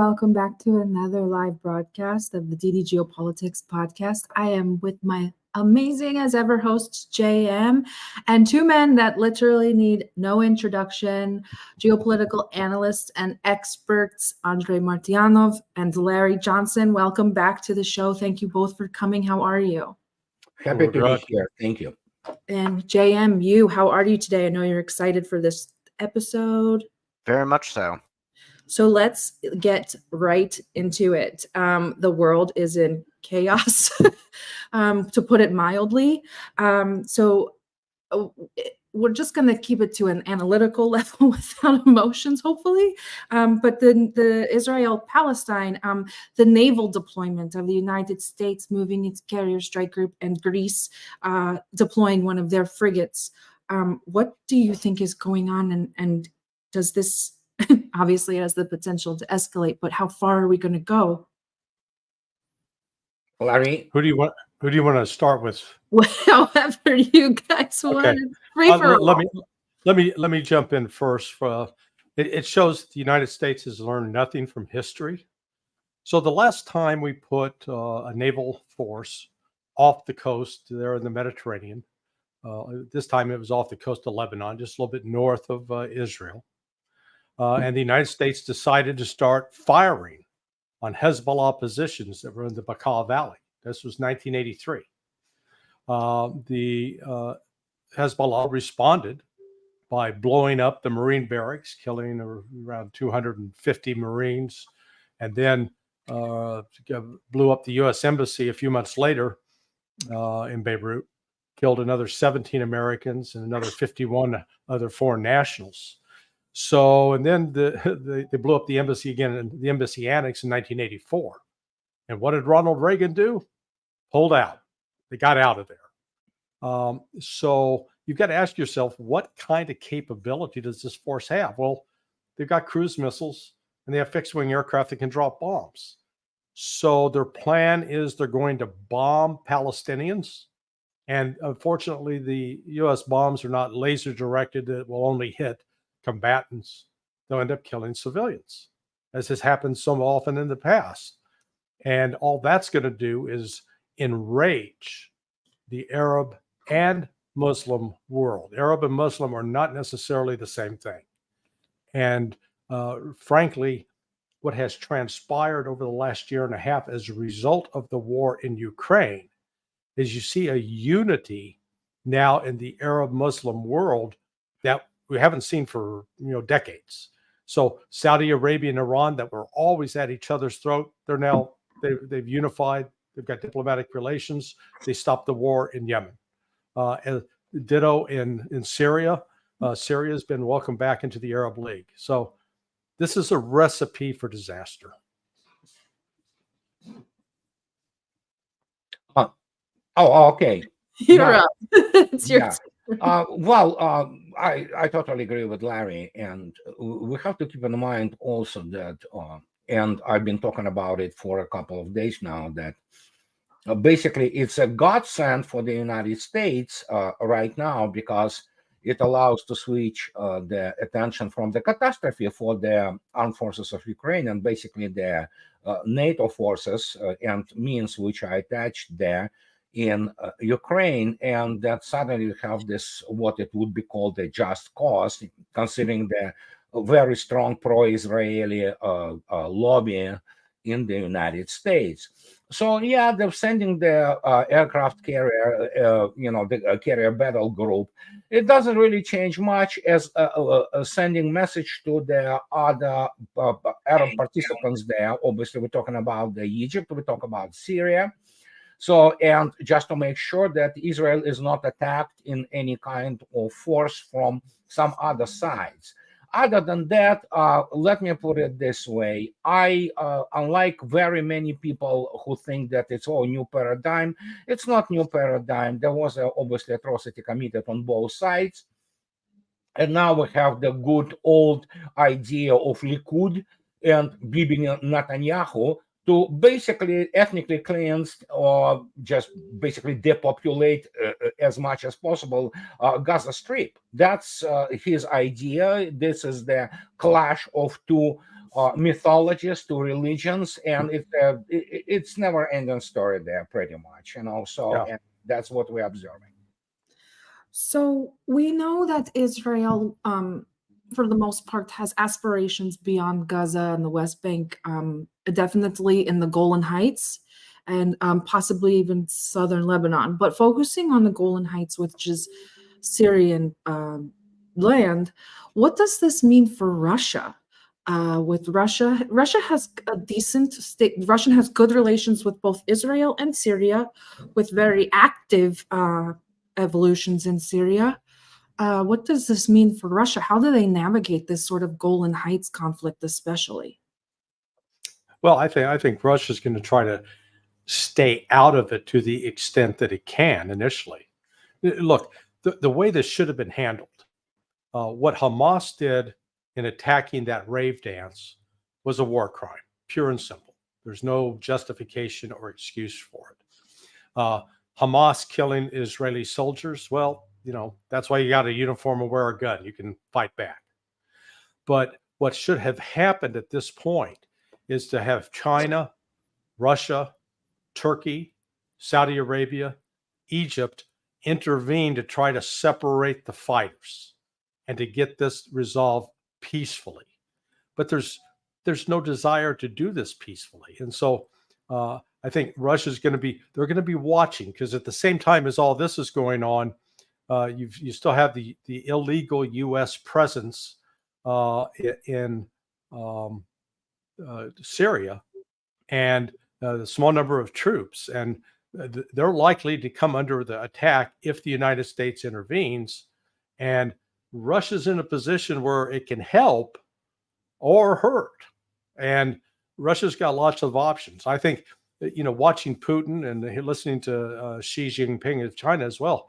welcome back to another live broadcast of the DD Geopolitics podcast. I am with my amazing as ever hosts, JM, and two men that literally need no introduction, geopolitical analysts and experts, ANDREI Martyanov and Larry Johnson. Welcome back to the show. Thank you both for coming. How are you? Happy to be here. Thank you. And JM, how are you today? I know you're excited for this episode. Very much so. So let's get right into it. The world is in chaos, to put it mildly. So we're just going to keep it to an analytical level without emotions, hopefully. But the Israel-Palestine, the naval deployment of the United States moving its carrier strike group and Greece deploying one of their frigates. What do you think is going on? And does this obviously has the potential to escalate, but how far are we going to go? Larry, who do you want to start with? However you guys want. Okay. Let me jump in first. It shows the United States has learned nothing from history. So the last time we put a naval force off the coast there in the Mediterranean, this time it was off the coast of Lebanon, just a little bit north of Israel. And the United States decided to start firing on Hezbollah positions that were in the Bekaa Valley. This was 1983. The Hezbollah responded by blowing up the Marine barracks, killing around 250 Marines, and then blew up the U.S. Embassy a few months later in Beirut, killed another 17 Americans and another 51 other foreign nationals. So, and then they blew up the embassy again, and the embassy annex in 1984. And what did Ronald Reagan do? Pulled out. They got out of there. So you've got to ask yourself, what kind of capability does this force have? Well, they've got cruise missiles and they have fixed-wing aircraft that can drop bombs. So their plan is they're going to bomb Palestinians. And unfortunately, the U.S. bombs are not laser directed. It will only hit combatants. They'll end up killing civilians, as has happened so often in the past. And all that's going to do is enrage the Arab and Muslim world. Arab and Muslim are not necessarily the same thing. And frankly, what has transpired over the last year and a half as a result of the war in Ukraine is you see a unity now in the Arab Muslim world that we haven't seen for decades. So Saudi Arabia and Iran, that were always at each other's throat, they've unified. They've got diplomatic relations. They stopped the war in Yemen. Ditto in Syria. Syria has been welcomed back into the Arab League. So this is a recipe for disaster. Okay. You're up. It's your I totally agree with Larry, and we have to keep in mind also that, and I've been talking about it for a couple of days now, that basically it's a godsend for the United States right now, because it allows to switch the attention from the catastrophe for the armed forces of Ukraine and basically the NATO forces and means which are attached there in Ukraine, and that suddenly you have this, what it would be called a just cause, considering the very strong pro-Israeli lobby in the United States. So yeah, they're sending the aircraft carrier, the carrier battle group. It doesn't really change much as sending message to the other Arab participants there. Obviously, we're talking about Egypt, we talk about Syria. So, and just to make sure that Israel is not attacked in any kind of force from some other sides. Other than that, let me put it this way. Unlike very many people who think that it's all new paradigm, it's not new paradigm. There was obviously atrocity committed on both sides. And now we have the good old idea of Likud and Bibi Netanyahu to basically ethnically cleanse or just basically depopulate as much as possible Gaza Strip. That's his idea. This is the clash of two mythologies, to religions, and it's never-ending story there, pretty much. So Yeah. and that's what we're observing. So we know that Israel, for the most part, has aspirations beyond Gaza and the West Bank, definitely in the Golan Heights and possibly even southern Lebanon. But focusing on the Golan Heights, which is Syrian land, what does this mean for Russia? With Russia, Russia has a decent state. Russia has good relations with both Israel and Syria, with very active evolutions in Syria. What does this mean for Russia? How do they navigate this sort of Golan Heights conflict, especially? Well, I think Russia's going to try to stay out of it to the extent that it can initially. Look, the way this should have been handled, what Hamas did in attacking that rave dance was a war crime, pure and simple. There's no justification or excuse for it. Hamas killing Israeli soldiers, well, that's why you got a uniform and wear a gun. You can fight back. But what should have happened at this point is to have China, Russia, Turkey, Saudi Arabia, Egypt intervene to try to separate the fighters and to get this resolved peacefully. But there's no desire to do this peacefully. And so I think Russia's going to be watching, because at the same time as all this is going on, you still have the illegal U.S. presence in Syria, and the small number of troops, and they're likely to come under the attack if the United States intervenes. And Russia's in a position where it can help or hurt, and Russia's got lots of options. I think, watching Putin and listening to Xi Jinping of China as well,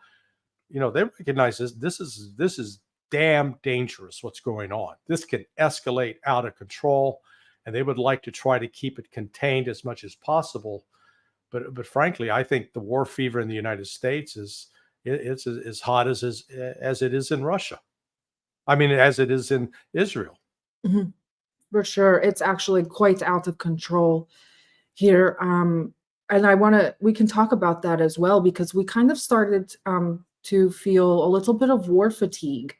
they recognize this is damn dangerous what's going on. This can escalate out of control, and they would like to try to keep it contained as much as possible. But frankly, I think the war fever in the United States it's as hot as it is in Russia. I mean, as it is in Israel. Mm-hmm. For sure. It's actually quite out of control here. And we can talk about that as well, because we kind of started to feel a little bit of war fatigue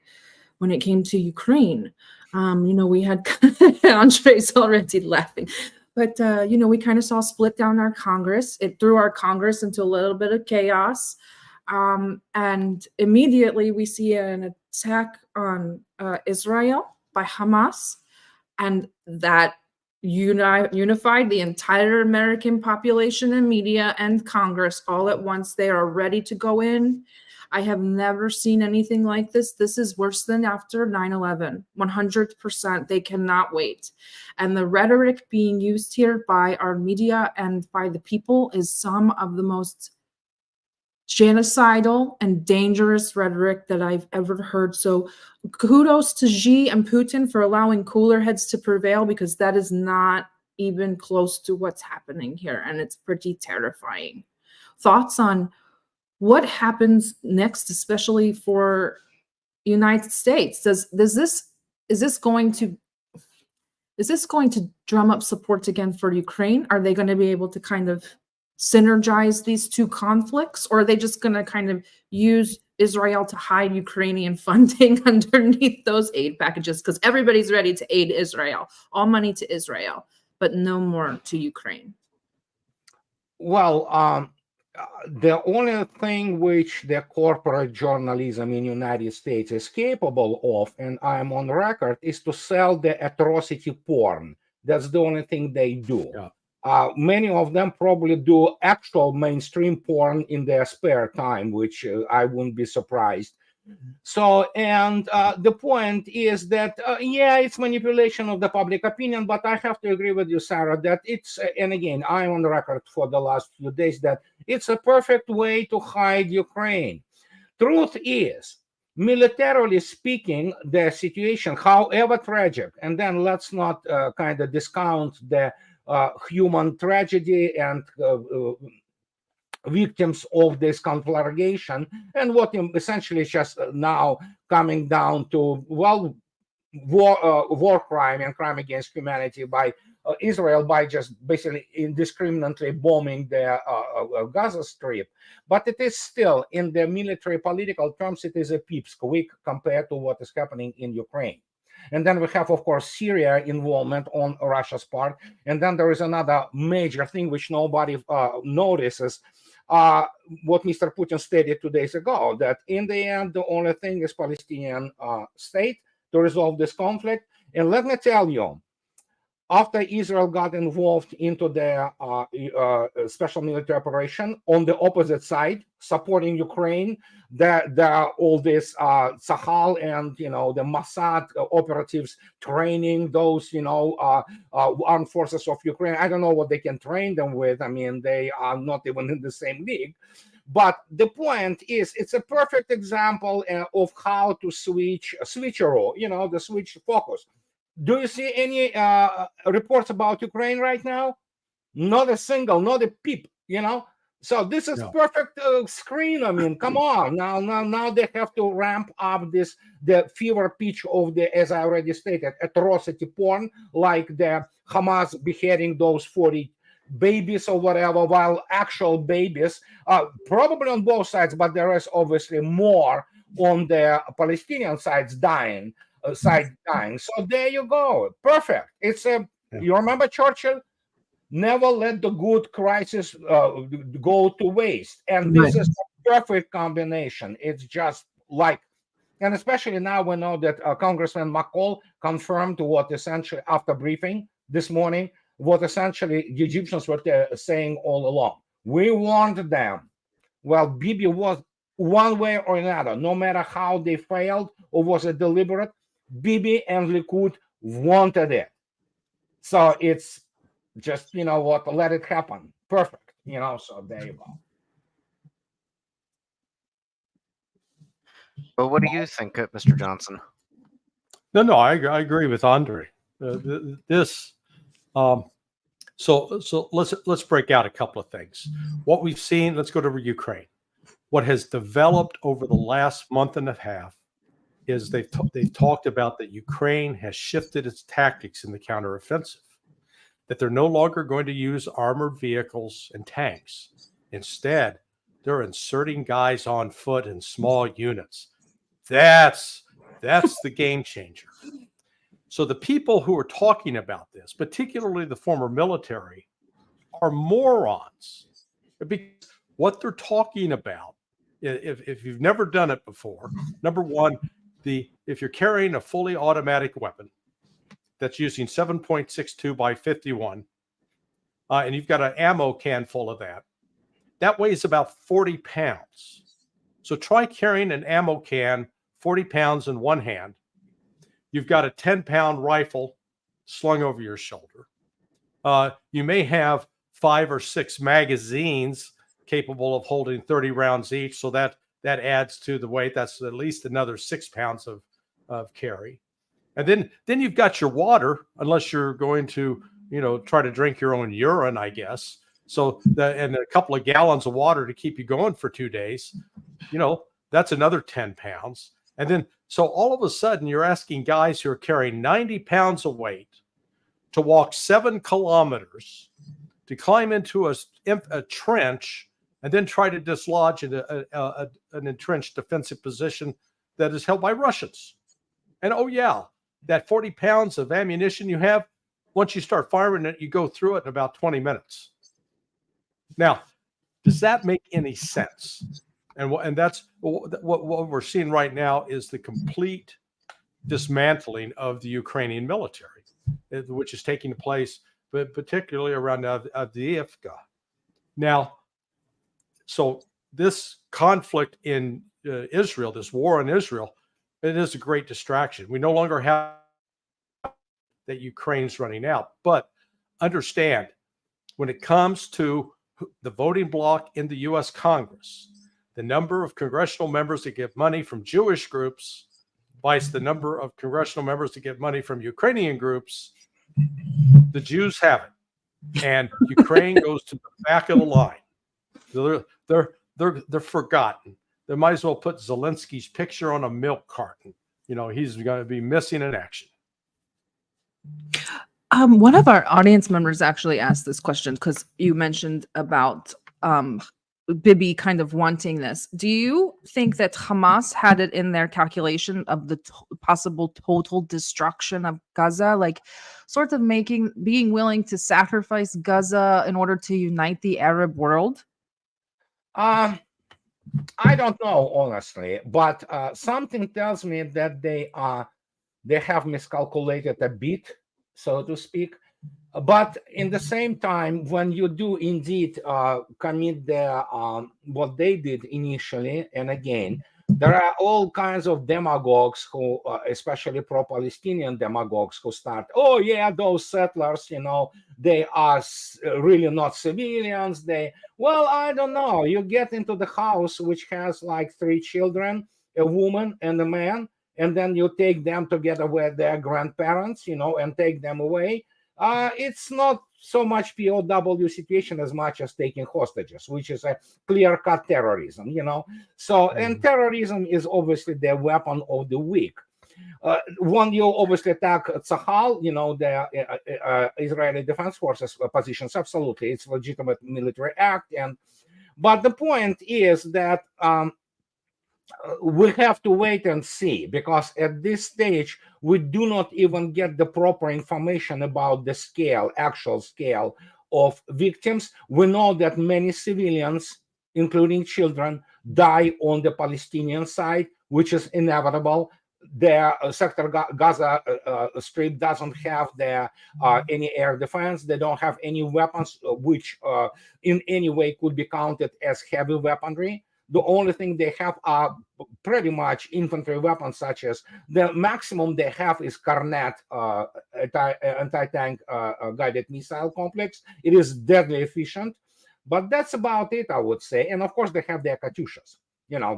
when it came to Ukraine. We had Andrei's already laughing, but we kind of saw split down our Congress. It threw our Congress into a little bit of chaos. And immediately we see an attack on Israel by Hamas, and that unified the entire American population and media and Congress all at once. They are ready to go in. I have never seen anything like this. This is worse than after 9/11, 100%. They cannot wait. And the rhetoric being used here by our media and by the people is some of the most genocidal and dangerous rhetoric that I've ever heard. So kudos to Xi and Putin for allowing cooler heads to prevail, because that is not even close to what's happening here, and it's pretty terrifying. Thoughts on what happens next, especially for the United States? Is this going to drum up support again for Ukraine? Are they going to be able to kind of synergize these two conflicts, or are they just going to kind of use Israel to hide Ukrainian funding underneath those aid packages? Because everybody's ready to aid Israel, all money to Israel, but no more to Ukraine. Well, the only thing which the corporate journalism in United States is capable of, and I'm on record, is to sell the atrocity porn. That's the only thing they do. Yeah. Many of them probably do actual mainstream porn in their spare time, which I wouldn't be surprised. So, and the point is that, it's manipulation of the public opinion, but I have to agree with you, Sarah, that it's, and again, I'm on the record for the last few days, that it's a perfect way to hide Ukraine. Truth is, militarily speaking, the situation, however tragic, and then let's not kind of discount the human tragedy and victims of this conflagration, and what essentially just now coming down to, well, war crime and crime against humanity by Israel by just basically indiscriminately bombing the Gaza Strip. But it is still, in the military political terms, it is a pipsqueak compared to what is happening in Ukraine. And then we have, of course, Syria involvement on Russia's part. And then there is another major thing which nobody notices. What Mr. Putin stated 2 days ago, that in the end, the only thing is Palestinian state to resolve this conflict. And let me tell you, after Israel got involved into the special military operation, on the opposite side, supporting Ukraine, there are all this Sahal and the Mossad operatives training those armed forces of Ukraine. I don't know what they can train them with. I mean, they are not even in the same league. But the point is, it's a perfect example of how to switcheroo, the switch focus. Do you see any reports about Ukraine right now? Not a single, not a peep, So this is perfect screen. I mean, come on. Now they have to ramp up the fever pitch of the, as I already stated, atrocity porn, like the Hamas beheading those 40 babies or whatever, while actual babies, probably on both sides, but there is obviously more on the Palestinian sides dying. So there you go. Perfect. It's you remember Churchill? Never let the good crisis go to waste. And this is a perfect combination. It's just like, and especially now we know that Congressman McCall confirmed what essentially, after briefing this morning, what essentially the Egyptians were saying all along. We warned them. Well, Bibi was one way or another, no matter how they failed or was it deliberate, Bibi and Likud wanted it. So it's just, let it happen. Perfect. So there you go. But what do you think, Mr. Johnson? No, I agree with Andrei. So let's break out a couple of things. What we've seen, let's go to Ukraine. What has developed over the last month and a half is they've talked about that Ukraine has shifted its tactics in the counteroffensive, that they're no longer going to use armored vehicles and tanks. Instead, they're inserting guys on foot in small units. That's the game changer. So the people who are talking about this, particularly the former military, are morons. Because what they're talking about, if you've never done it before, number one, if you're carrying a fully automatic weapon that's using 7.62 by 51, and you've got an ammo can full of that weighs about 40 pounds. So try carrying an ammo can 40 pounds in one hand. You've got a 10-pound rifle slung over your shoulder. You may have 5 or 6 magazines capable of holding 30 rounds each. So that adds to the weight. That's at least another 6 pounds of carry. And then you've got your water, unless you're going to, try to drink your own urine, I guess. So and a couple of gallons of water to keep you going for 2 days, that's another 10 pounds. And then, so all of a sudden you're asking guys who are carrying 90 pounds of weight to walk 7 kilometers, to climb into a trench, and then try to dislodge an entrenched defensive position that is held by Russians. And that 40 pounds of ammunition you have, once you start firing it, you go through it in about 20 minutes. Now, does that make any sense? And that's what we're seeing right now is the complete dismantling of the Ukrainian military, which is taking place, but particularly around Avdiivka. Now, so this conflict in Israel, this war in Israel, it is a great distraction. We no longer have that Ukraine's running out, but understand when it comes to the voting bloc in the U.S. Congress, the number of congressional members that get money from Jewish groups vice the number of congressional members that get money from Ukrainian groups, the Jews have it. And Ukraine goes to the back of the line. They're forgotten. They might as well put Zelensky's picture on a milk carton. he's going to be missing in action. One of our audience members actually asked this question because you mentioned about Bibi kind of wanting this. Do you think that Hamas had it in their calculation of the possible total destruction of Gaza, like sort of being willing to sacrifice Gaza in order to unite the Arab world? I don't know, honestly, but something tells me that they have miscalculated a bit, so to speak. But in the same time, when you do indeed commit what they did initially, and again, there are all kinds of demagogues who, especially pro-Palestinian demagogues, who start, oh yeah, those settlers, they are really not civilians. Well, I don't know. You get into the house which has like 3 children, a woman and a man, and then you take them together with their grandparents, and take them away. It's not so much POW situation as much as taking hostages, which is a clear-cut terrorism, So, and terrorism is obviously the weapon of the weak. When you obviously attack Tzahal, the Israeli Defense Forces positions, absolutely, it's a legitimate military act. But the point is that we have to wait and see, because at this stage we do not even get the proper information about the actual scale of victims. We know that many civilians, including children, die on the Palestinian side, which is inevitable. The sector Gaza Strip doesn't have any air defense. They don't have any weapons which in any way could be counted as heavy weaponry. The only thing they have are pretty much infantry weapons, such as the maximum they have is Kornet anti-tank guided missile complex. It is deadly efficient, but that's about it, I would say. And of course, they have their Katyushas.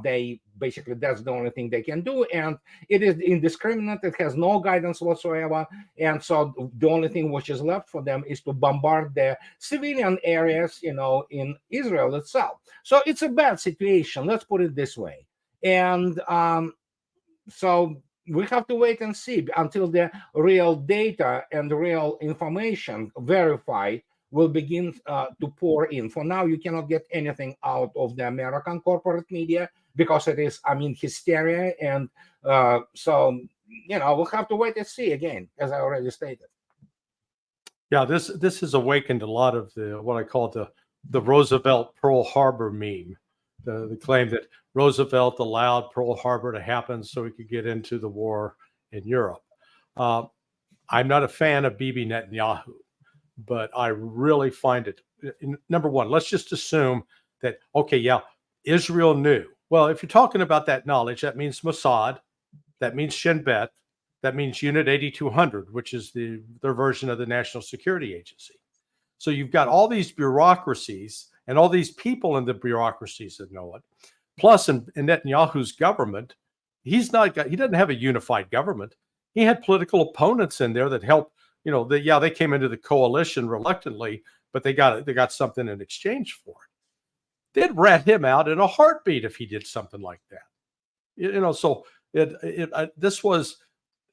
They basically, that's the only thing they can do. And it is indiscriminate. It has no guidance whatsoever. And so the only thing which is left for them is to bombard the civilian areas, in Israel itself. So it's a bad situation. Let's put it this way. And so we have to wait and see until the real data and the real information verified will begin to pour in. For now, you cannot get anything out of the American corporate media because it is, hysteria. And so, we'll have to wait and see again, as I already stated. Yeah, this has awakened a lot of what I call the Roosevelt Pearl Harbor meme. The claim that Roosevelt allowed Pearl Harbor to happen so he could get into the war in Europe. I'm not a fan of Bibi Netanyahu, but I really find it, number one, let's just assume that, okay, yeah, Israel knew. Well, if you're talking about that knowledge, that means Mossad, that means Shin Bet, that means Unit 8200, which is their version of the National Security Agency. So you've got all these bureaucracies and all these people in the bureaucracies that know it. Plus, in Netanyahu's government, he doesn't have a unified government. He had political opponents in there that helped. They came into the coalition reluctantly, but they got something in exchange for it. They'd rat him out in a heartbeat if he did something like that. So this was,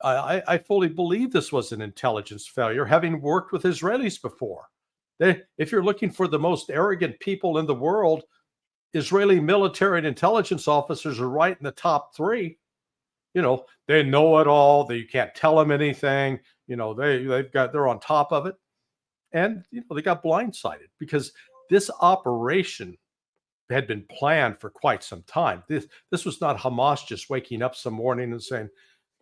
I fully believe this was an intelligence failure, having worked with Israelis before. If you're looking for the most arrogant people in the world, Israeli military and intelligence officers are right in the top 3. They know it all. You can't tell them anything. They're on top of it. And, they got blindsided because this operation had been planned for quite some time. This was not Hamas just waking up some morning and saying,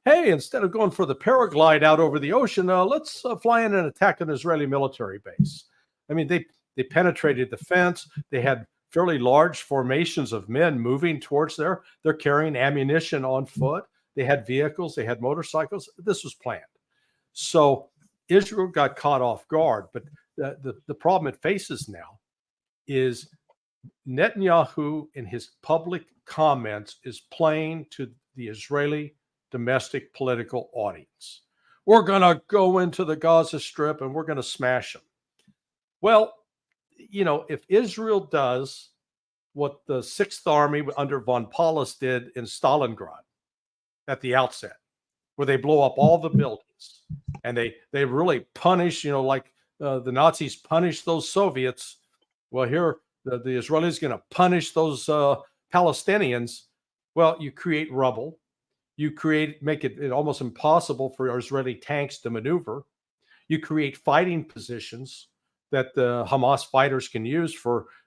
hey, instead of going for the paraglide out over the ocean, let's fly in and attack an Israeli military base. They penetrated the fence. They had fairly large formations of men moving towards there. They're carrying ammunition on foot. They had vehicles. They had motorcycles. This was planned. So Israel got caught off guard. But the problem it faces now is Netanyahu, in his public comments, is playing to the Israeli domestic political audience. We're going to go into the Gaza Strip and we're going to smash them. Well, if Israel does what the 6th Army under von Paulus did in Stalingrad at the outset, where they blow up all the buildings, and they really punish, like the Nazis punished those Soviets. Well, here the Israelis going to punish those Palestinians. Well, you create rubble, make it almost impossible for Israeli tanks to maneuver. You create fighting positions that the Hamas fighters can use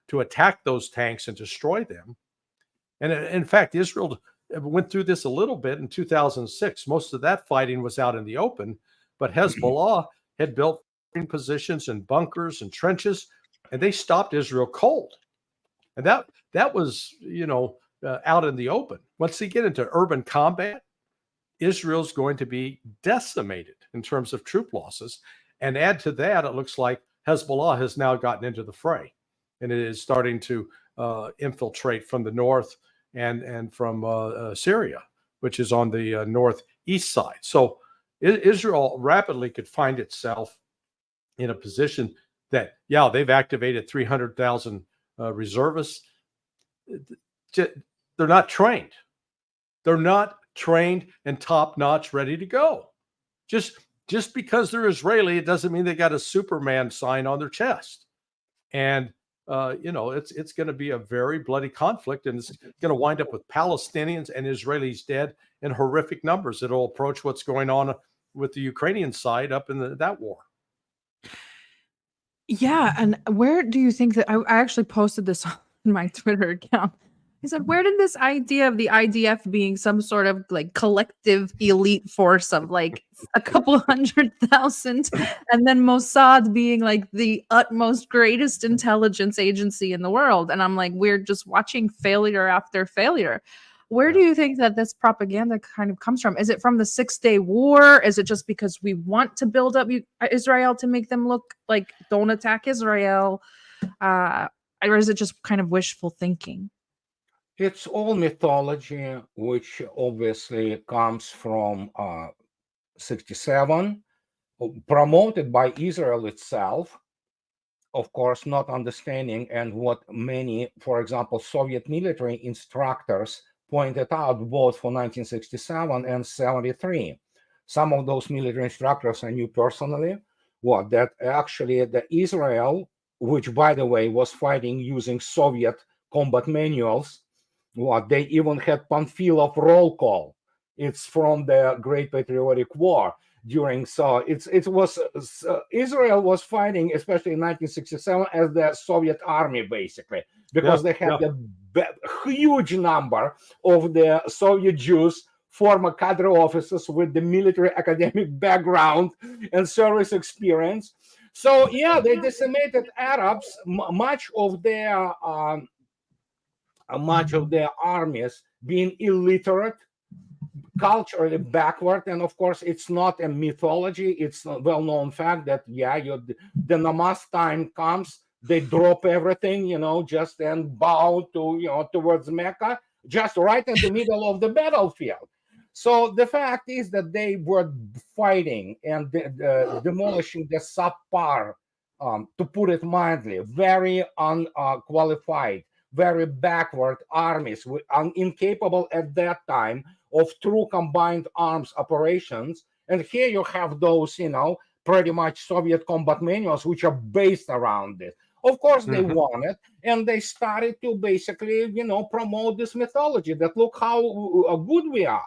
to attack those tanks and destroy them. And in fact, Israel went through this a little bit in 2006. Most of that fighting was out in the open, but Hezbollah had built positions and bunkers and trenches, and they stopped Israel cold. And that was, out in the open. Once they get into urban combat, Israel's going to be decimated in terms of troop losses. And add to that, it looks like Hezbollah has now gotten into the fray, and it is starting to infiltrate from the north and from Syria, which is on the northeast side. So Israel rapidly could find itself in a position that, they've activated 300,000 reservists. They're not trained. They're not trained and top-notch, ready to go. Just because they're Israeli, it doesn't mean they got a Superman sign on their chest. And it's going to be a very bloody conflict, and it's going to wind up with Palestinians and Israelis dead in horrific numbers. It'll approach what's going on with the Ukrainian side up in that war. Yeah, and where do you think that I actually posted this on my Twitter account? I said, where did this idea of the IDF being some sort of like collective elite force of like a couple 100,000, and then Mossad being like the utmost greatest intelligence agency in the world? And I'm like, we're just watching failure after failure. Where do you think that this propaganda kind of comes from? Is it from the 6-Day War? Is it just because we want to build up Israel to make them look like don't attack Israel? Or is it just kind of wishful thinking? It's all mythology, which obviously comes from 67, promoted by Israel itself, of course, not understanding, and what many, for example, Soviet military instructors pointed out both for 1967 and 73. Some of those military instructors I knew personally, that actually the Israel, which by the way was fighting using Soviet combat manuals, they even had Pamphilov roll call. It's from the Great Patriotic War. Israel was fighting, especially in 1967, as the Soviet army, basically, because they had a huge number of the Soviet Jews, former cadre officers with the military academic background and service experience. So they decimated Arabs. Much of their armies being illiterate, culturally backward, and of course it's not a mythology. It's a well-known fact that the namaz time comes, they drop everything, just and bow to towards Mecca, just right in the middle of the battlefield. So the fact is that they were fighting and demolishing the subpar, to put it mildly, very unqualified, very backward armies, incapable at that time of true combined arms operations. And here you have those, pretty much Soviet combat manuals, which are based around this. Of course, they won it, and they started to basically, promote this mythology that look how good we are.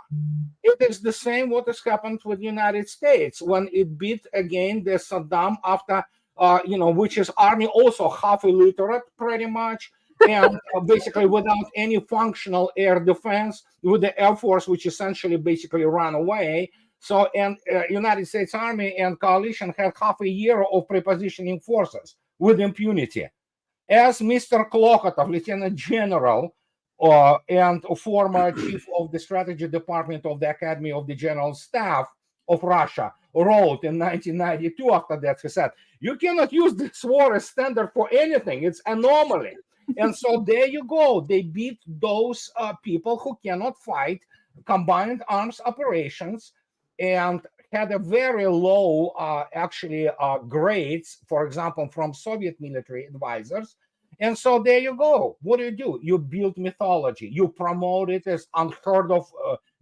It is the same what has happened with the United States when it beat again the Saddam after, which is army also half illiterate, pretty much. And basically without any functional air defense, with the Air Force, which essentially basically ran away. So, and United States Army and coalition had half a year of prepositioning forces with impunity. As Mr. Klokotov, Lieutenant General, and former chief of the strategy department of the Academy of the General Staff of Russia, wrote in 1992 after that, he said, you cannot use this war as standard for anything. It's anomaly. And so there you go. They beat those people who cannot fight combined arms operations and had a very low, grades, for example, from Soviet military advisors. And so there you go. What do? You build mythology. You promote it as unheard of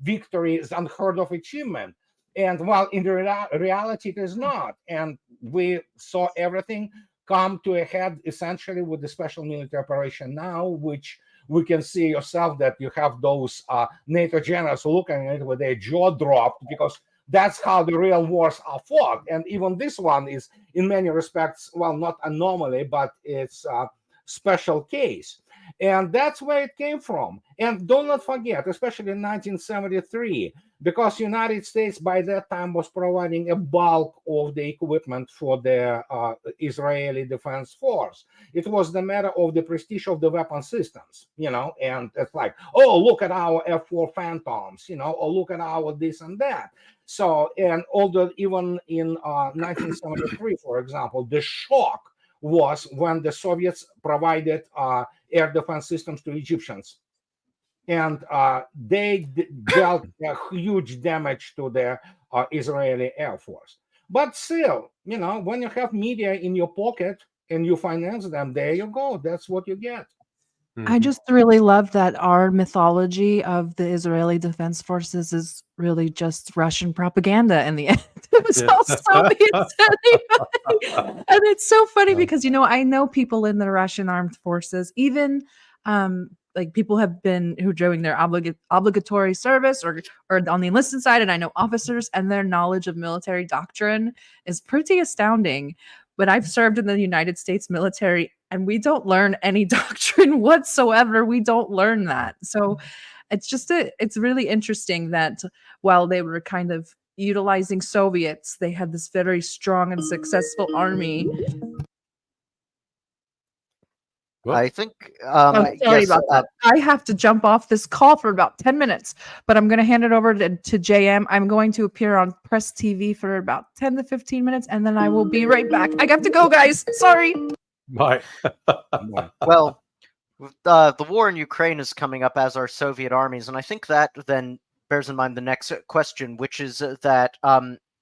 victory, as unheard of achievement. And while in the reality, it is not. And we saw everything come to a head essentially with the special military operation now, which we can see yourself that you have those NATO generals looking at it with their jaw dropped, because that's how the real wars are fought. And even this one is, in many respects, well, not anomaly, but it's a special case. And that's where it came from. And do not forget, especially in 1973, because United States by that time was providing a bulk of the equipment for the Israeli Defense Force. It was the matter of the prestige of the weapon systems, and it's like, oh, look at our F-4 Phantoms, or look at our this and that. So, and although even in 1973, for example, the shock was when the Soviets provided air defense systems to Egyptians. And they dealt huge damage to the Israeli Air Force. But still, when you have media in your pocket and you finance them, there you go. That's what you get. I just really love that our mythology of the Israeli Defense Forces is really just Russian propaganda in the end. It was all Soviets anyway. And it's so funny because, I know people in the Russian armed forces, even like people who doing their obligatory service or on the enlisted side, and I know officers, and their knowledge of military doctrine is pretty astounding. But I've served in the United States military, and we don't learn any doctrine whatsoever. We don't learn that. So it's really interesting that while they were kind of utilizing Soviets, they had this very strong and successful army. I think. Sorry about that. I have to jump off this call for about 10 minutes, but I'm going to hand it over to JM. I'm going to appear on Press TV for about 10 to 15 minutes, and then I will be right back. I have to go, guys. Sorry. Bye. Well, the war in Ukraine is coming up, as are Soviet armies, and I think that then bears in mind the next question, which is that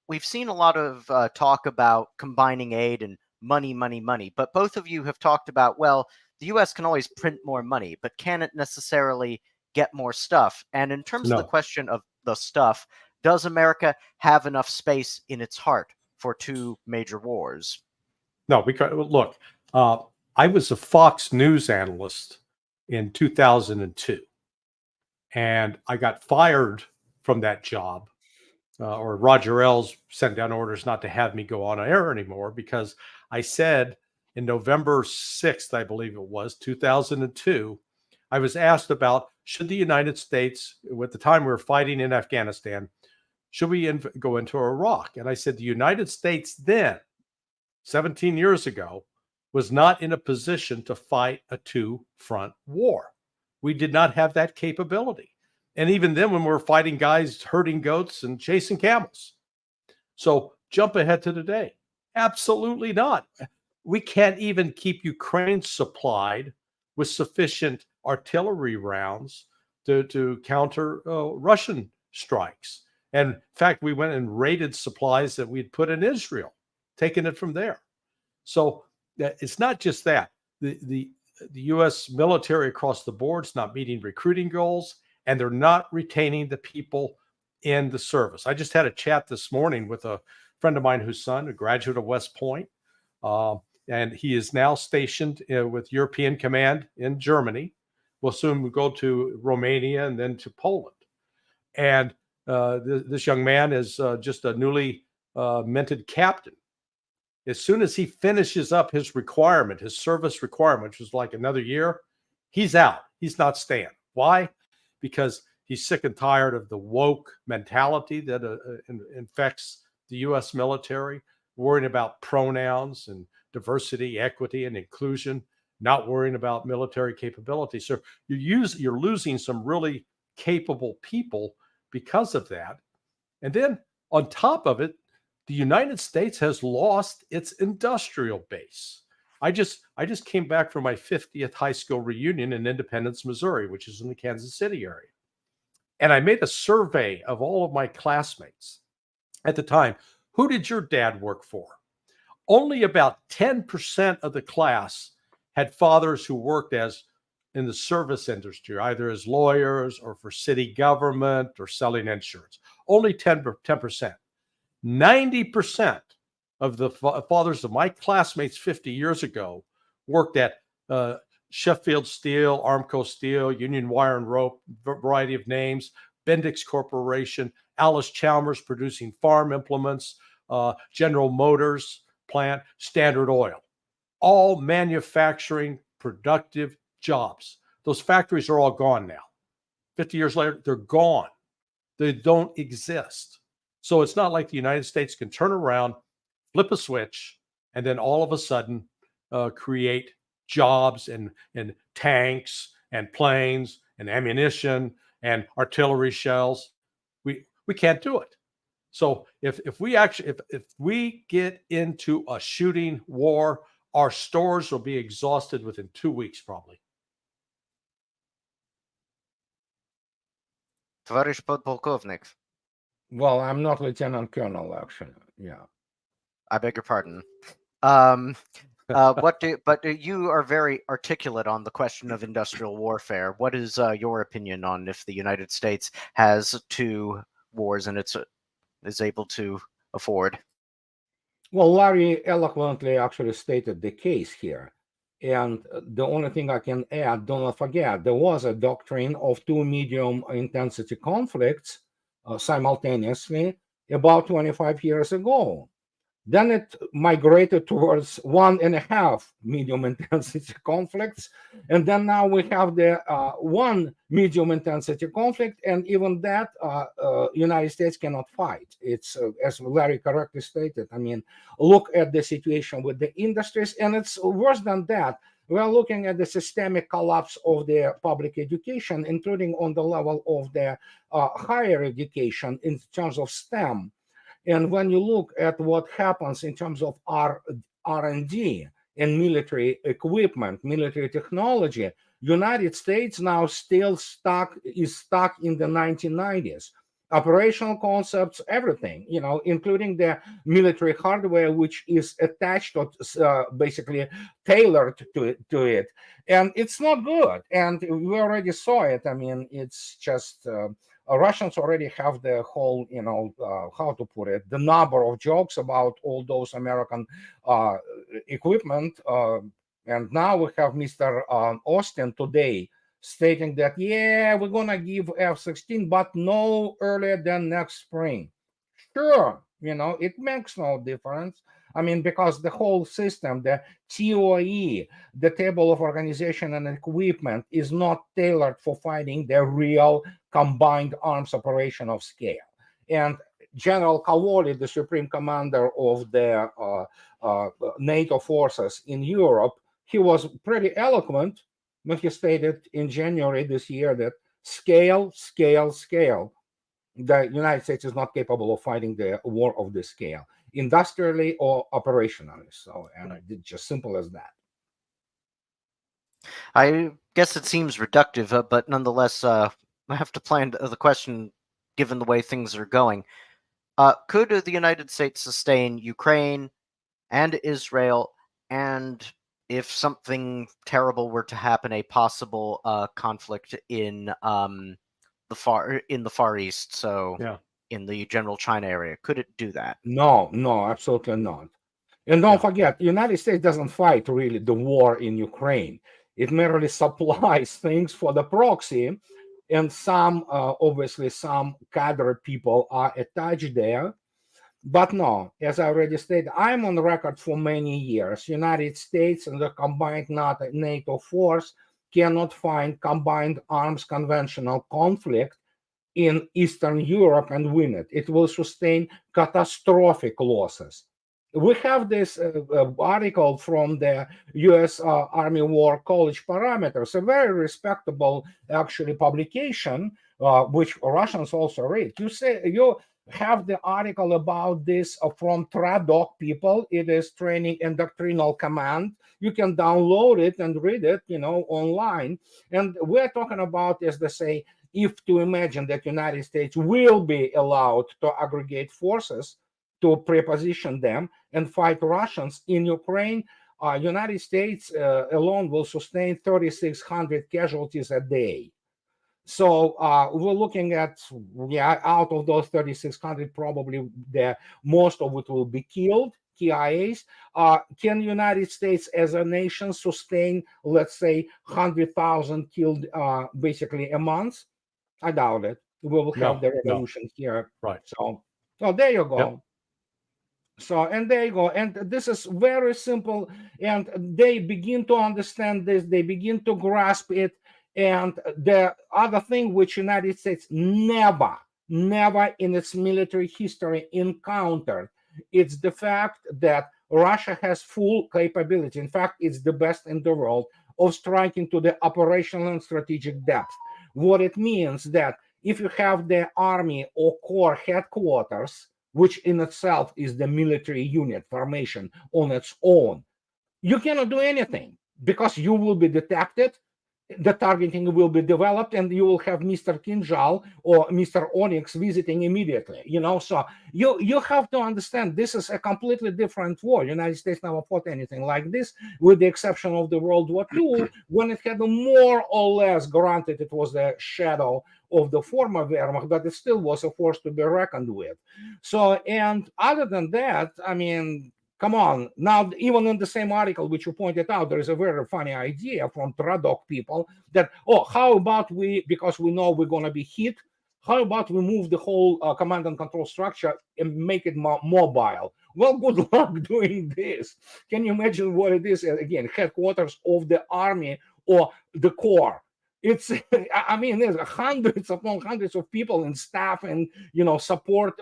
we've seen a lot of talk about combining aid and money, but both of you have talked about, well, the U.S. can always print more money, but can it necessarily get more stuff? And in terms of the question of the stuff, does America have enough space in its heart for two major wars? No, because look, I was a Fox News analyst in 2002, and I got fired from that job, or Roger Ailes sent down orders not to have me go on air anymore, because I said in November 6th, I believe it was, 2002, I was asked about, should the United States, at the time we were fighting in Afghanistan, should we go into Iraq? And I said the United States then, 17 years ago, was not in a position to fight a two-front war. We did not have that capability. And even then, when we were fighting guys herding goats and chasing camels. So jump ahead to today. Absolutely not. We can't even keep Ukraine supplied with sufficient artillery rounds to counter Russian strikes. And in fact, we went and raided supplies that we'd put in Israel, taking it from there. So it's not just that. The U.S. military across the board is not meeting recruiting goals, and they're not retaining the people in the service. I just had a chat this morning with a friend of mine whose son, a graduate of West Point, and he is now stationed with European Command in Germany. We'll soon go to Romania and then to Poland. And this young man is just a newly minted captain. As soon as he finishes up his requirement, his service requirement, which was like another year, he's out. He's not staying. Why? Because he's sick and tired of the woke mentality that infects the U.S. military, worrying about pronouns and diversity, equity, and inclusion, not worrying about military capability. So you're losing some really capable people because of that. And then on top of it, the United States has lost its industrial base. I just came back from my 50th high school reunion in Independence, Missouri, which is in the Kansas City area. And I made a survey of all of my classmates at the time. Who did your dad work for? Only about 10% of the class had fathers who worked as in the service industry, either as lawyers or for city government or selling insurance. Only 10%. 90% of the fathers of my classmates 50 years ago worked at Sheffield Steel, Armco Steel, Union Wire and Rope, variety of names, Bendix Corporation, Alice Chalmers producing farm implements, General Motors plant, Standard Oil, all manufacturing productive jobs. Those factories are all gone now. 50 years later, they're gone. They don't exist. So it's not like the United States can turn around, flip a switch, and then all of a sudden create jobs and tanks and planes and ammunition and artillery shells. We can't do it. So if we get into a shooting war, our stores will be exhausted within 2 weeks, probably. Товарищ подполковник. Well, I'm not lieutenant colonel, actually. Yeah. I beg your pardon. But you are very articulate on the question of industrial warfare. What is your opinion on if the United States has 2 wars and is able to afford? Well, Larry eloquently actually stated the case here. And the only thing I can add, do not forget, there was a doctrine of 2 medium intensity conflicts simultaneously about 25 years ago. Then it migrated towards 1.5 medium intensity conflicts. And then now we have the 1 medium intensity conflict. And even that, United States cannot fight. It's, as Larry correctly stated, I mean, look at the situation with the industries. And it's worse than that. We're looking at the systemic collapse of the public education, including on the level of the higher education in terms of STEM. And when you look at what happens in terms of R&D and military equipment, military technology, United States now still is stuck in the 1990s. Operational concepts, everything, you know, including the military hardware, which is attached or basically tailored to it. And it's not good. And we already saw it. I mean, it's just... Russians already have the whole, you know, how to put it, the number of jokes about all those American equipment. And now we have Mr. Austin today stating that, yeah, we're going to give F-16, but no earlier than next spring. Sure, you know, it makes no difference. I mean, because the whole system, the TOE, the Table of Organization and Equipment, is not tailored for fighting the real combined arms operation of scale. And General Kavoli, the Supreme Commander of the NATO forces in Europe, he was pretty eloquent when he stated in January this year that scale, scale, scale. The United States is not capable of fighting the war of this scale, industrially or operationally. So, and it's just simple as that. I guess it seems reductive, but nonetheless, I have to plan the question given the way things are going. Could the United States sustain Ukraine and Israel, and if something terrible were to happen, a possible conflict in the Far East, so in the general China area, could it do that? No, absolutely not. And don't forget, the United States doesn't fight really the war in Ukraine. It merely supplies things for the proxy, and some, obviously, some cadre people are attached there. But no, as I already stated, I'm on record for many years. United States and the combined NATO force cannot find combined arms conventional conflict in Eastern Europe and win it. It will sustain catastrophic losses. We have this article from the U.S. Army War College Parameters, a very respectable, actually, publication, which Russians also read. You have the article about this from TRADOC people. It is Training and Doctrinal Command. You can download it and read it, you know, online. And we're talking about, as they say, if to imagine that United States will be allowed to aggregate forces to preposition them and fight Russians in Ukraine, United States alone will sustain 3,600 casualties a day. So we're looking at, yeah, out of those 3,600, probably most of it will be killed, KIAs. Can United States as a nation sustain, let's say, 100,000 killed basically a month? I doubt it. We will have the revolution here. Right. So, oh, there you go. Yep. So, and there you go. And this is very simple. And they begin to understand this. They begin to grasp it. And the other thing which United States never in its military history encountered, it's the fact that Russia has full capability. In fact, it's the best in the world of striking to the operational and strategic depth. What it means that if you have the army or corps headquarters, which in itself is the military unit formation on its own, you cannot do anything because you will be detected, the targeting will be developed, and you will have Mr. Kinjal or Mr. Onyx visiting immediately. So you have to understand this is a completely different war. United States never fought anything like this, with the exception of the World War II, when it had more or less, granted it was a shadow of the former Wehrmacht, but it still was a force to be reckoned with. So, and other than that, I mean, come on. Now, even in the same article, which you pointed out, there is a very funny idea from Tradok people that, how about because we know we're going to be hit, how about we move the whole command and control structure and make it mobile? Well, good luck doing this. Can you imagine what it is? Again, headquarters of the army or the corps. It's, I mean, there's hundreds upon hundreds of people and staff and, support.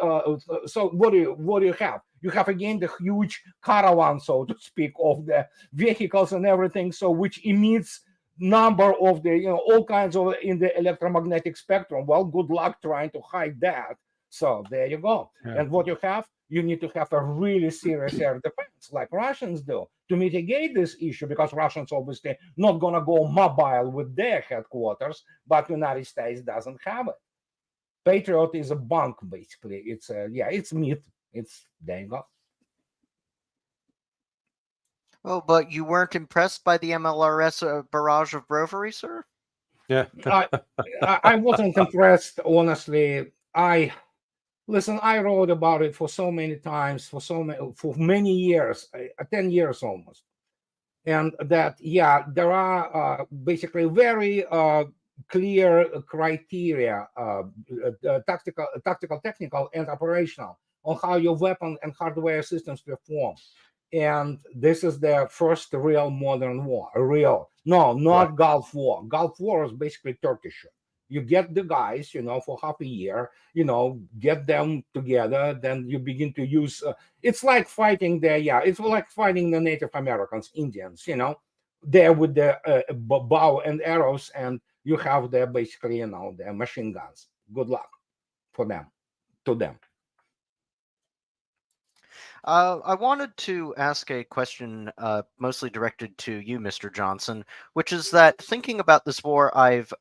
So what do you have? You have, again, the huge caravan, so to speak, of the vehicles and everything, so which emits number of the, all kinds of in the electromagnetic spectrum. Well, good luck trying to hide that. So there you go. Yeah. And what you have, you need to have a really serious air defense, like Russians do, to mitigate this issue, because Russians obviously not going to go mobile with their headquarters, but United States doesn't have it. Patriot is a bunk, basically. It's it's myth. It's, there you go. Oh, but you weren't impressed by the MRRS barrage of Brovary, sir? Yeah. I wasn't impressed, honestly. I wrote about it for so many times, for many years, 10 years almost. And that, there are basically very clear criteria, tactical, technical, and operational, on how your weapon and hardware systems perform. And this is the first real modern war. Not Gulf War. Gulf War is basically Turkish. You get the guys, for half a year, get them together, then you begin to use, it's like fighting it's like fighting the Native Americans, Indians, there with the bow and arrows, and you have the basically, the machine guns. Good luck to them. I wanted to ask a question mostly directed to you, Mr. Johnson, which is that thinking about this war, I've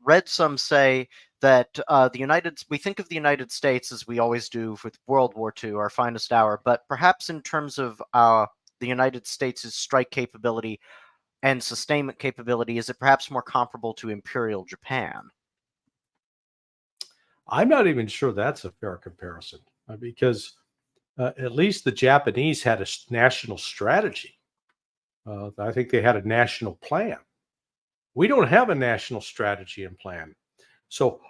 read some say that we think of the United States as we always do with World War II, our finest hour, but perhaps in terms of the United States' strike capability and sustainment capability, is it perhaps more comparable to Imperial Japan? I'm not even sure that's a fair comparison, because at least the Japanese had a national strategy. I think they had a national plan. We don't have a national strategy and plan. So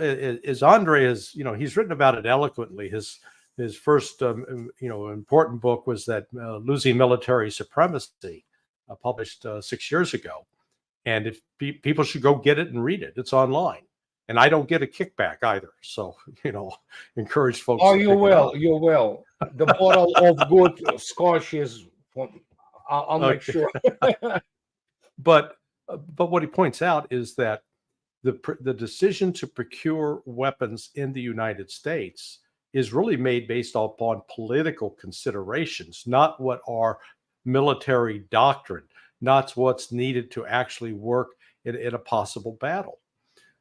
as Andrei has, he's written about it eloquently. His first, important book was that Losing Military Supremacy, published 6 years ago. And if people should go get it and read it, it's online. And I don't get a kickback either. So, encourage folks. Oh, you will. The bottle of good scotch is, I'll make sure. But what he points out is that the decision to procure weapons in the United States is really made based upon political considerations, not what are military doctrine, not what's needed to actually work in a possible battle.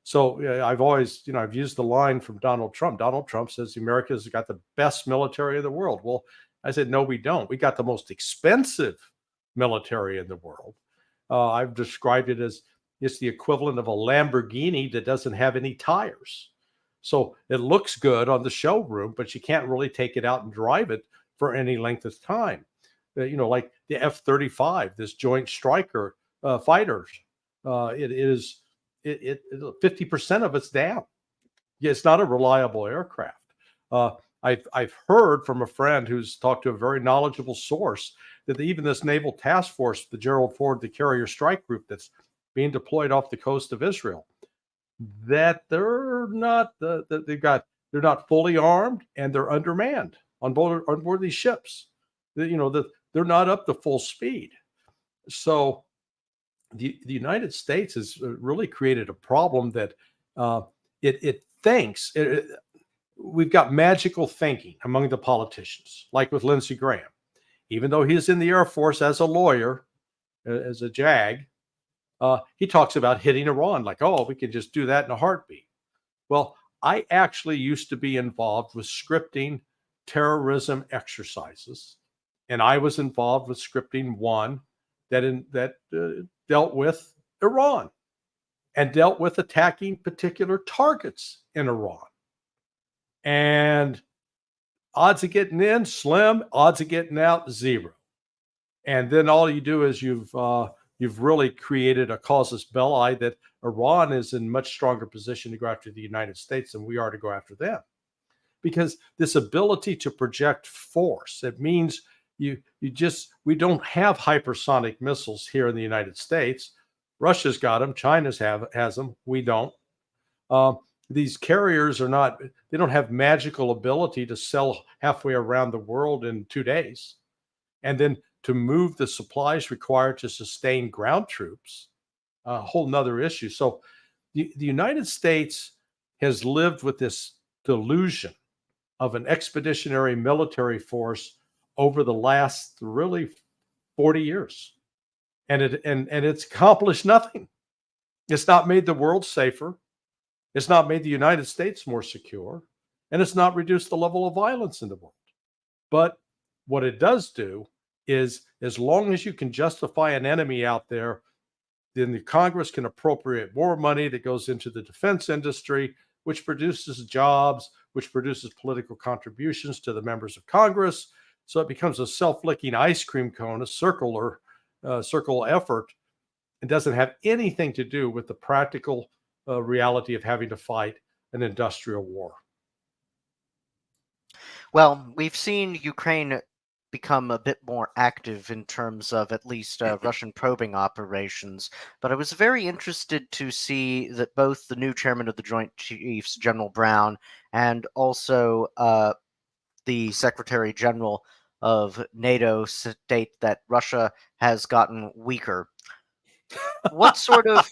So I've always, I've used the line from Donald Trump. Donald Trump says America's got the best military in the world. Well, I said, no, we don't. We got the most expensive military in the world. I've described it as it's the equivalent of a Lamborghini that doesn't have any tires. So it looks good on the showroom, but you can't really take it out and drive it for any length of time. Like the F-35, this Joint Striker fighters, it is 50% of it's down. Yeah, it's not a reliable aircraft. I've heard from a friend who's talked to a very knowledgeable source that even this naval task force, the Gerald Ford, the Carrier Strike Group that's being deployed off the coast of Israel, that they're not fully armed and they're undermanned on board these ships. They're not up to full speed. So the United States has really created a problem that it thinks we've got magical thinking among the politicians, like with Lindsey Graham. Even though he's in the Air Force as a lawyer, as a JAG, he talks about hitting Iran like, oh, we can just do that in a heartbeat. Well, I actually used to be involved with scripting terrorism exercises, and I was involved with scripting one that dealt with Iran and dealt with attacking particular targets in Iran. And odds of getting in, slim. Odds of getting out, zero. And then all you do is you've really created a casus belli that Iran is in much stronger position to go after the United States than we are to go after them. Because this ability to project force, it means we don't have hypersonic missiles here in the United States. Russia's got them, China's has them, we don't. These carriers they don't have magical ability to sell halfway around the world in 2 days. And then to move the supplies required to sustain ground troops, a whole nother issue. So the United States has lived with this delusion of an expeditionary military force over the last really 40 years. And it's accomplished nothing. It's not made the world safer. It's not made the United States more secure, and it's not reduced the level of violence in the world. But what it does do is, as long as you can justify an enemy out there, then the Congress can appropriate more money that goes into the defense industry, which produces jobs, which produces political contributions to the members of Congress. So it becomes a self-licking ice cream cone, a circle effort, and doesn't have anything to do with the practical reality of having to fight an industrial war. Well, we've seen Ukraine become a bit more active in terms of at least Russian probing operations, but I was very interested to see that both the new chairman of the Joint Chiefs, General Brown, and also the Secretary General of NATO state that Russia has gotten weaker. What sort of...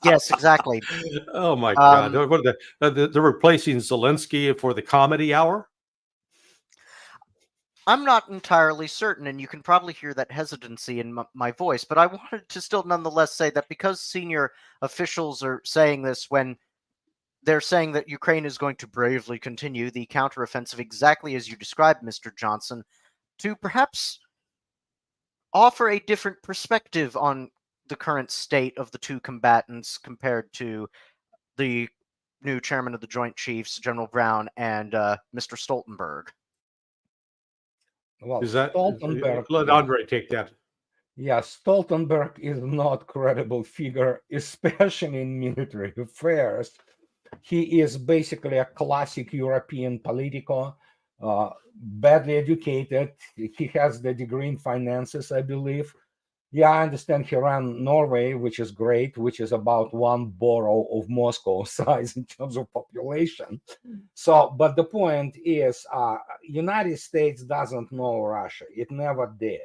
Yes, exactly. Oh my God! What are they're replacing Zelensky for the comedy hour? I'm not entirely certain, and you can probably hear that hesitancy in my voice, but I wanted to still nonetheless say that because senior officials are saying this when they're saying that Ukraine is going to bravely continue the counteroffensive exactly as you described, Mr. Johnson, to perhaps offer a different perspective on the current state of the two combatants compared to the new chairman of the Joint Chiefs, General Brown, and Mr. Stoltenberg. Well, Stoltenberg? Let Andrei take that. Yeah, Stoltenberg is not credible figure, especially in military affairs. He is basically a classic European politico, badly educated. He has the degree in finances, I believe. Yeah, I understand he ran Norway, which is great, which is about one borough of Moscow size in terms of population. So, but the point is, United States doesn't know Russia. It never did.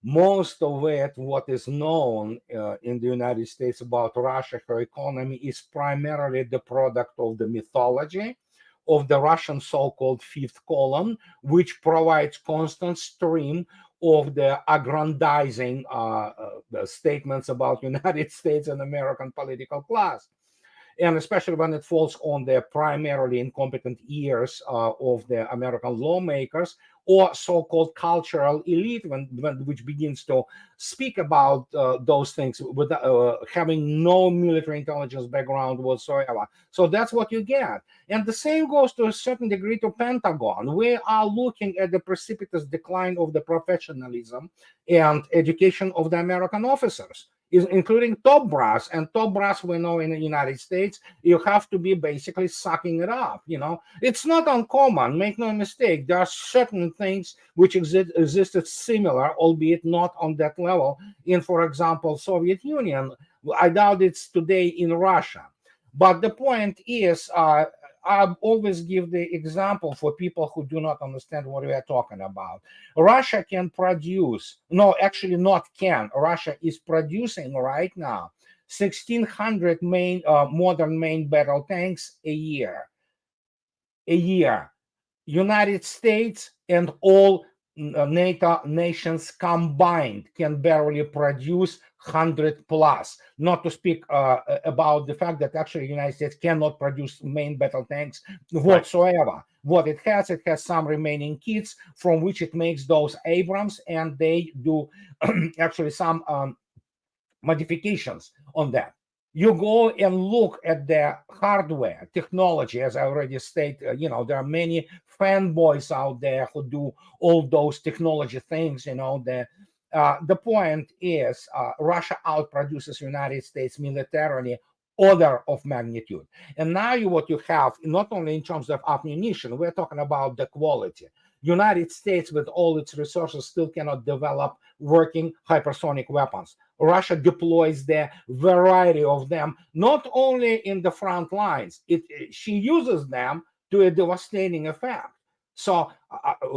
Most of it, what is known in the United States about Russia, her economy, is primarily the product of the mythology of the Russian so-called fifth column, which provides constant stream of the aggrandizing statements about United States and American political class. And especially when it falls on the primarily incompetent ears of the American lawmakers, or so-called cultural elite, which begins to speak about those things without having no military intelligence background whatsoever. So that's what you get. And the same goes to a certain degree to Pentagon. We are looking at the precipitous decline of the professionalism and education of the American officers, including top brass. And top brass, we know in the United States, you have to be basically sucking it up. It's not uncommon, make no mistake. There are certain things which existed similar, albeit not on that level, in, for example, Soviet Union. I doubt it's today in Russia. But the point is, I always give the example for people who do not understand what we are talking about. Russia can produce, no, actually not can. Russia is producing right now 1,600 modern main battle tanks a year. United States and all NATO nations combined can barely produce 100 plus. Not to speak about the fact that actually the United States cannot produce main battle tanks whatsoever. Right. What it has some remaining kits from which it makes those Abrams, and they do actually some modifications on that. You go and look at the hardware technology, as I already stated. There are many fanboys out there who do all those technology things. The point is, Russia outproduces United States militarily order of magnitude. And now what you have, not only in terms of ammunition, we're talking about the quality. United States, with all its resources, still cannot develop working hypersonic weapons. Russia deploys the variety of them, not only in the front lines. She uses them to a devastating effect. So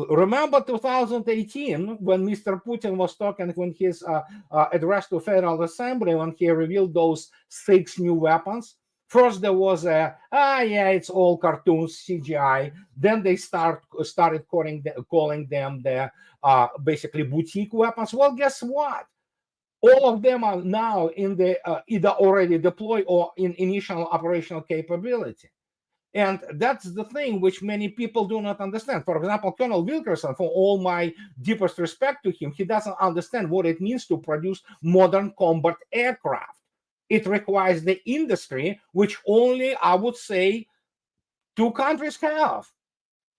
remember 2018, when Mr. Putin was talking, when his address to Federal Assembly, when he revealed those 6 new weapons. First, there was it's all cartoons, CGI. Then they started calling them the basically boutique weapons. Well, guess what? All of them are now in the either already deployed or in initial operational capability. And that's the thing which many people do not understand. For example, Colonel Wilkerson, for all my deepest respect to him, he doesn't understand what it means to produce modern combat aircraft. It requires the industry, which only, I would say, 2 countries have.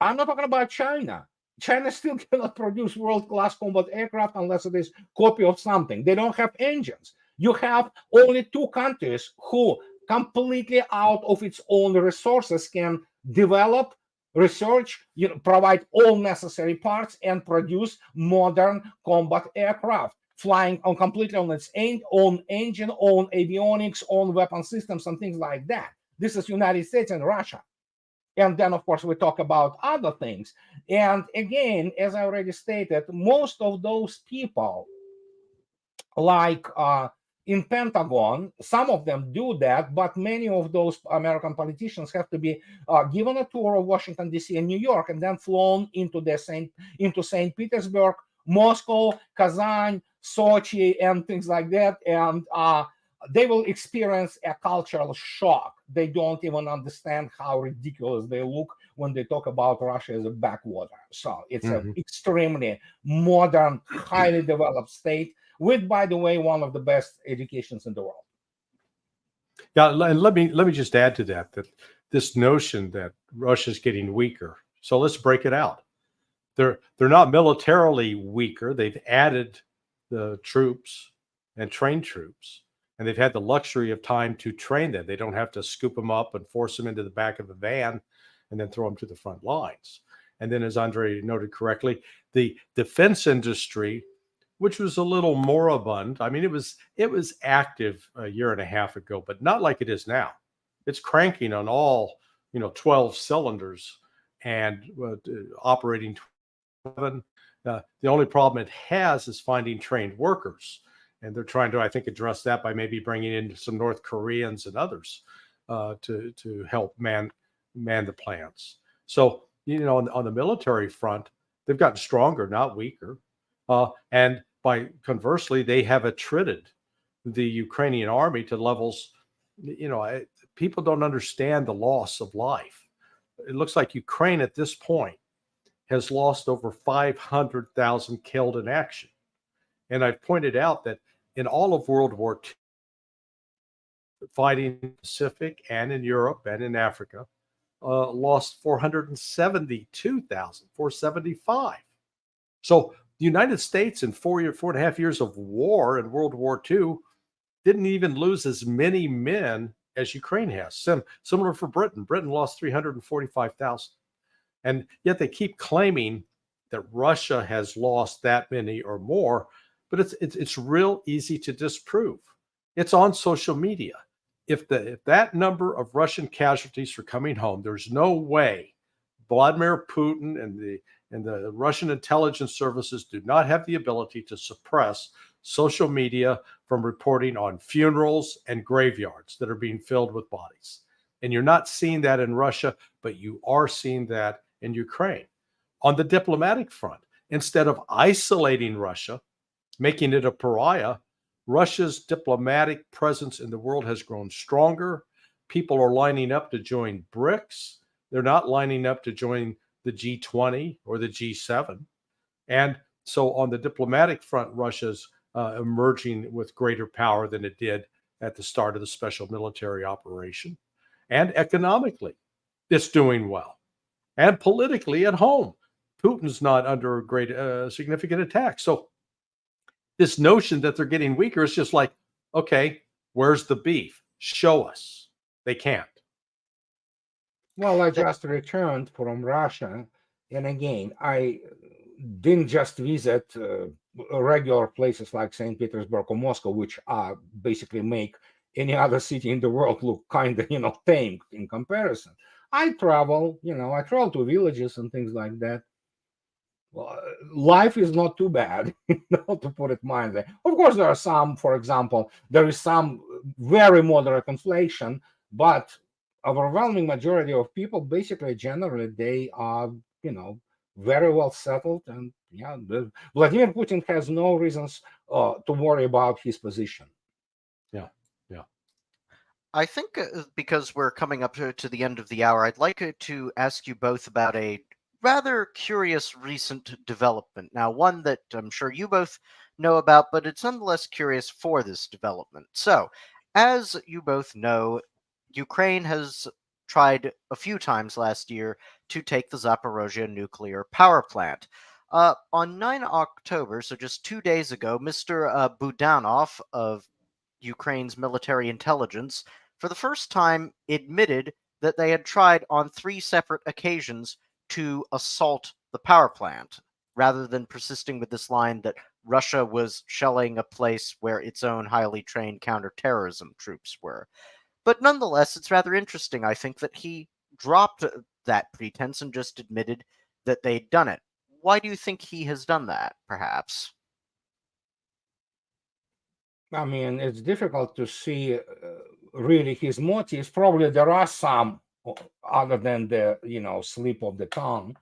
I'm not talking about China. China still cannot produce world-class combat aircraft unless it is a copy of something. They don't have engines. You have only 2 countries who completely out of its own resources can develop, research, provide all necessary parts and produce modern combat aircraft, flying completely on its own engine, own avionics, own weapon systems, and things like that. This is United States and Russia. And then, of course, we talk about other things. And again, as I already stated, most of those people, like in Pentagon, some of them do that, but many of those American politicians have to be given a tour of Washington, D.C. and New York, and then flown into St. Petersburg, Moscow, Kazan, Sochi, and things like that. And they will experience a cultural shock. They don't even understand how ridiculous they look when they talk about Russia as a backwater. So it's an extremely modern, highly developed state with, by the way, one of the best educations in the world. Yeah, and let me just add to that this notion that Russia's getting weaker. So let's break it out. They're not militarily weaker. They've added the troops and trained troops, and they've had the luxury of time to train them. They don't have to scoop them up and force them into the back of a van and then throw them to the front lines. And then, as Andrei noted correctly, the defense industry, which was a little moribund. I mean, it was active a year and a half ago, but not like it is now. It's cranking on all 12 cylinders and operating 7. The only problem it has is finding trained workers, and they're trying to, I think, address that by maybe bringing in some North Koreans and others to help man the plants. So on the military front, they've gotten stronger, not weaker. And by conversely, they have attrited the Ukrainian army to levels, people don't understand the loss of life. It looks like Ukraine at this point has lost over 500,000 killed in action. And I've pointed out that in all of World War II, fighting in the Pacific and in Europe and in Africa, lost 475. So the United States in 4.5 years of war in World War II didn't even lose as many men as Ukraine has. Similar for Britain. Britain lost 345,000. And yet they keep claiming that Russia has lost that many or more, but it's real easy to disprove. It's on social media. If that number of Russian casualties are coming home, there's no way Vladimir Putin and the Russian intelligence services do not have the ability to suppress social media from reporting on funerals and graveyards that are being filled with bodies. And you're not seeing that in Russia, but you are seeing that in Ukraine. On the diplomatic front, instead of isolating Russia, making it a pariah, Russia's diplomatic presence in the world has grown stronger. People are lining up to join BRICS. They're not lining up to join the G20 or the G7. And so on the diplomatic front, Russia's emerging with greater power than it did at the start of the special military operation. And economically, it's doing well. And politically at home, Putin's not under a great significant attack. So this notion that they're getting weaker is just like, okay, where's the beef? Show us. They can't. Well, I just returned from Russia, and again, I didn't just visit regular places like St. Petersburg or Moscow, which basically make any other city in the world look kind of, tame in comparison. I travel to villages and things like that. Well, life is not too bad, to put it mildly. Of course, there are some, for example, there is some very moderate inflation, but overwhelming majority of people, basically, generally, they are, very well settled. And yeah, Vladimir Putin has no reasons to worry about his position. Yeah. I think because we're coming up to the end of the hour, I'd like to ask you both about a rather curious recent development. Now, one that I'm sure you both know about, but it's nonetheless curious for this development. So, as you both know, Ukraine has tried a few times last year to take the Zaporozhye nuclear power plant. On 9 October, so just 2 days ago, Mr. Budanov of Ukraine's military intelligence, for the first time, admitted that they had tried on 3 separate occasions to assault the power plant, rather than persisting with this line that Russia was shelling a place where its own highly trained counterterrorism troops were. But nonetheless, it's rather interesting, I think, that he dropped that pretense and just admitted that they'd done it. Why do you think he has done that, perhaps? I mean, it's difficult to see really his motives. Probably there are some other than the, slip of the tongue.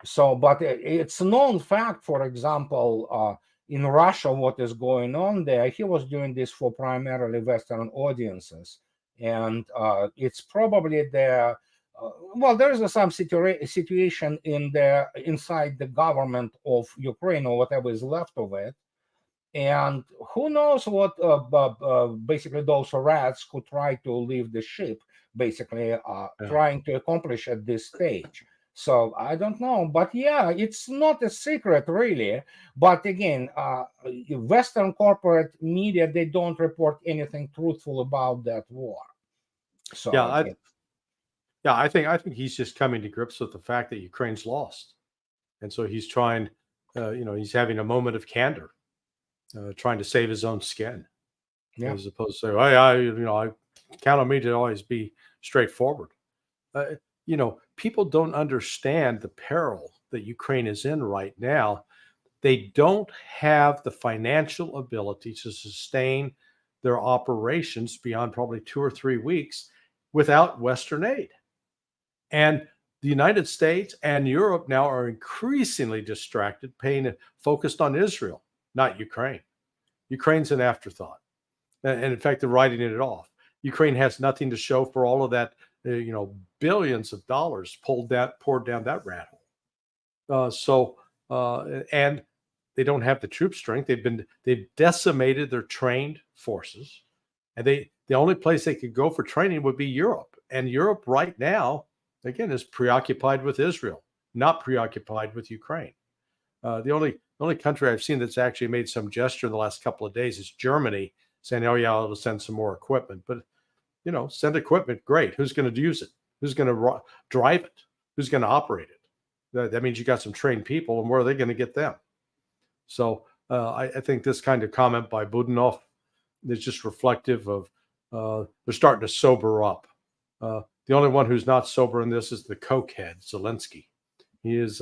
So, but it's a known fact, for example, in Russia, what is going on there, he was doing this for primarily Western audiences. And it's probably there is some situation inside the government of Ukraine or whatever is left of it. And who knows what basically those rats who try to leave the ship basically are trying to accomplish at this stage. So I don't know, but yeah, it's not a secret really. But again, Western corporate media, they don't report anything truthful about that war. So I think he's just coming to grips with the fact that Ukraine's lost, and so he's trying. He's having a moment of candor, trying to save his own skin, as opposed to I count on me to always be straightforward. People don't understand the peril that Ukraine is in right now. They don't have the financial ability to sustain their operations beyond probably 2 or 3 weeks without Western aid. And the United States and Europe now are increasingly distracted, focused on Israel, not Ukraine. Ukraine's an afterthought. And in fact, they're writing it off. Ukraine has nothing to show for all of that, billions of dollars poured down that rat hole. And they don't have the troop strength. They've decimated their trained forces, and the only place they could go for training would be Europe. And Europe right now, again, is preoccupied with Israel, not preoccupied with Ukraine. The only country I've seen that's actually made some gesture in the last couple of days is Germany, saying, "Oh yeah, I'll send some more equipment." But send equipment, great. Who's going to use it? Who's going to drive it? Who's going to operate it? That means you got some trained people, and where are they going to get them? So I think this kind of comment by Budanov is just reflective of they're starting to sober up. The only one who's not sober in this is the cokehead, Zelensky. He is,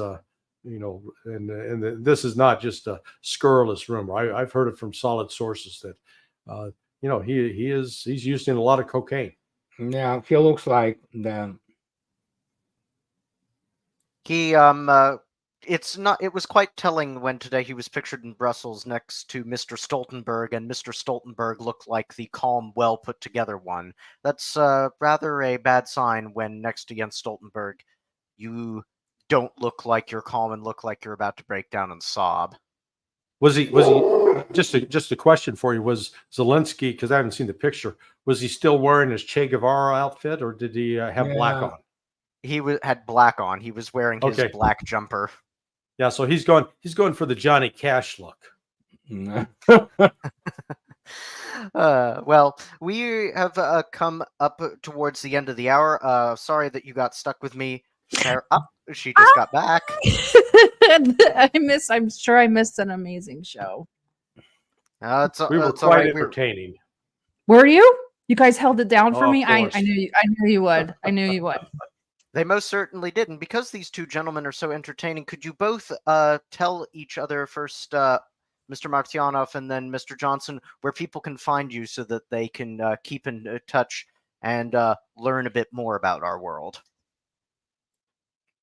and this is not just a scurrilous rumor. I've heard it from solid sources that, he's using a lot of cocaine. Yeah, he looks like them. He it was quite telling when today he was pictured in Brussels next to Mr. Stoltenberg, and Mr. Stoltenberg looked like the calm, well put together one. That's rather a bad sign when next to Jens Stoltenberg you don't look like you're calm and look like you're about to break down and sob. Was he just a question for you, was Zelensky, because I haven't seen the picture, was he still wearing his Che Guevara outfit, or did he have black on? He had black on. He was wearing his black jumper. Yeah, so he's going for the Johnny Cash look. Well, we have come up towards the end of the hour. Sorry that you got stuck with me. She just got back. I'm sure I missed an amazing show. We were quite entertaining. Were you? You guys held it down for me. I course. knew you would. I knew you would. They most certainly did. And because these two gentlemen are so entertaining, could you both tell each other first, Mr. Martyanov and then Mr. Johnson, where people can find you so that they can keep in touch and learn a bit more about our world?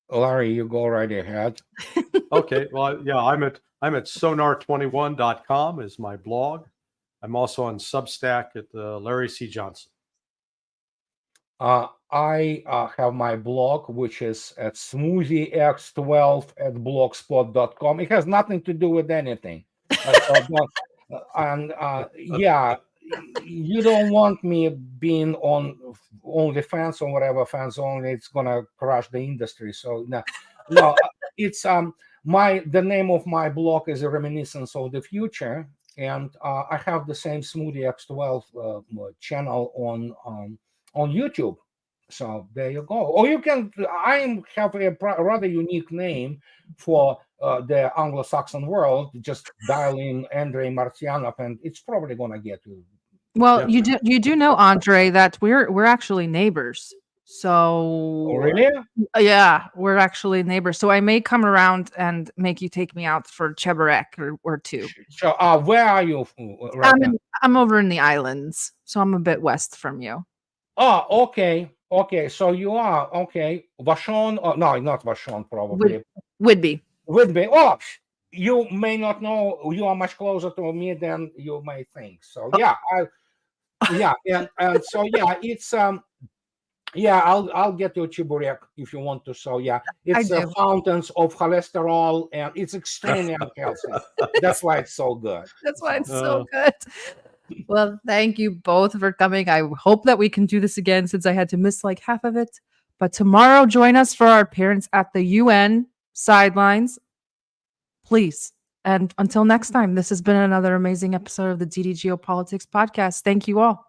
Larry, you go right ahead. Okay. Well, yeah, I'm at sonar21.com is my blog. I'm also on Substack at Larry C. Johnson. I have my blog, which is at smoothiex12@blogspot.com. It has nothing to do with anything. Yeah, you don't want me being on OnlyFans or whatever, fans only. It's gonna crush the industry. So no, it's the name of my blog is A Reminiscence of the Future, and I have the same Smoothie X12 channel on YouTube. So there you go. Or you can, I have a rather unique name for the Anglo-Saxon world. Just dial in ANDREI Martyanov, and it's probably gonna get you. Well, you do know, Andrei, that we're actually neighbors. So Oh, really? Yeah, we're actually neighbors. So I may come around and make you take me out for Cheburek or two. So where are you right now? I'm over in the islands, so I'm a bit west from you. Oh, okay. So you are okay. Vashon? No, not Vashon, probably. Whitby. Oh, you may not know. You are much closer to me than you may think. So yeah, and so yeah, it's I'll get you a Cheburek if you want to. So yeah, it's fountains of cholesterol, and it's extremely unhealthy. That's why it's so good. That's why it's so good. Well, thank you both for coming. I hope that we can do this again, since I had to miss like half of it. But tomorrow, join us for our appearance at the UN sidelines, please. And until next time, this has been another amazing episode of the DD Geopolitics podcast. Thank you all.